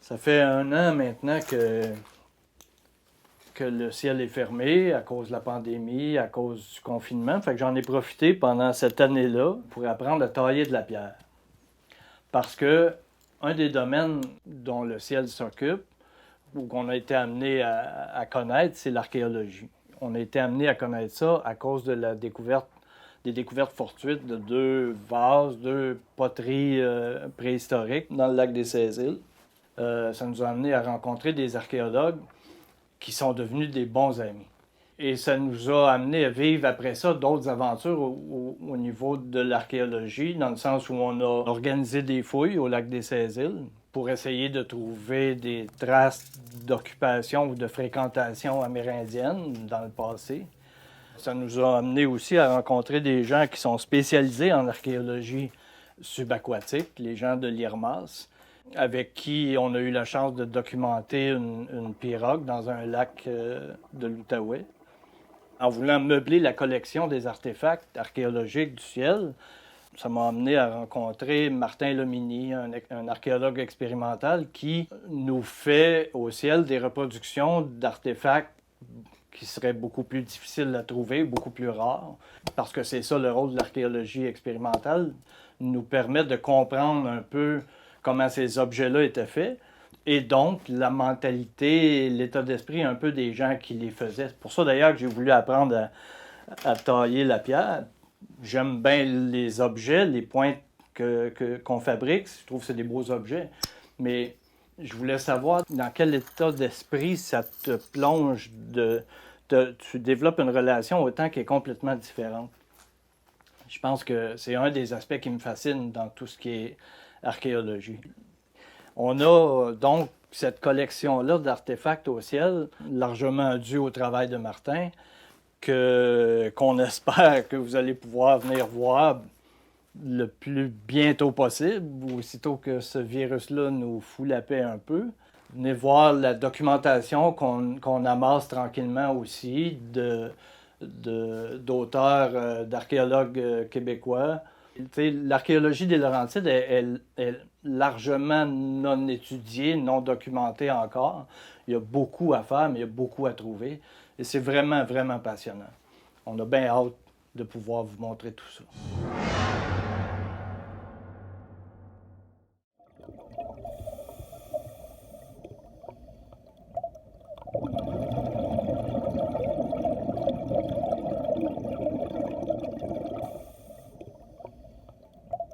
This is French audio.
Ça fait 1 an maintenant que le ciel est fermé à cause de la pandémie, à cause du confinement. Fait que j'en ai profité pendant cette année-là pour apprendre à tailler de la pierre. Parce que un des domaines dont le ciel s'occupe, ou qu'on a été amené à connaître, c'est l'archéologie. On a été amené à connaître ça à cause de des découvertes fortuites de 2 vases, 2 poteries préhistoriques dans le lac des Sées-Îles. Ça nous a amené à rencontrer des archéologues qui sont devenus des bons amis. Et ça nous a amené à vivre après ça d'autres aventures au niveau de l'archéologie, dans le sens où on a organisé des fouilles au lac des Sées-Îles pour essayer de trouver des traces d'occupation ou de fréquentation amérindienne dans le passé. Ça nous a amené aussi à rencontrer des gens qui sont spécialisés en archéologie subaquatique, les gens de l'IRMAS, avec qui on a eu la chance de documenter une pirogue dans un lac de l'Outaouais. En voulant meubler la collection des artefacts archéologiques du ciel, ça m'a amené à rencontrer Martin Lomini, un archéologue expérimental qui nous fait au ciel des reproductions d'artefacts qui seraient beaucoup plus difficiles à trouver, beaucoup plus rares, parce que c'est ça le rôle de l'archéologie expérimentale, nous permettre de comprendre un peu comment ces objets-là étaient faits, et donc la mentalité, l'état d'esprit un peu des gens qui les faisaient. C'est pour ça d'ailleurs que j'ai voulu apprendre à tailler la pierre. J'aime bien les objets, les pointes qu'on fabrique, je trouve que c'est des beaux objets, mais je voulais savoir dans quel état d'esprit ça te plonge tu développes une relation au temps qui est complètement différente. Je pense que c'est un des aspects qui me fascine dans tout ce qui est archéologie. On a donc cette collection-là d'artefacts au ciel, largement due au travail de Martin, qu'on espère que vous allez pouvoir venir voir le plus bientôt possible, aussitôt que ce virus-là nous fout la paix un peu. Venez voir la documentation qu'on amasse tranquillement aussi d'auteurs, d'archéologues québécois. L'archéologie des Laurentides est largement non étudiée, non documentée encore. Il y a beaucoup à faire, mais il y a beaucoup à trouver. Et c'est vraiment, vraiment passionnant. On a bien hâte de pouvoir vous montrer tout ça.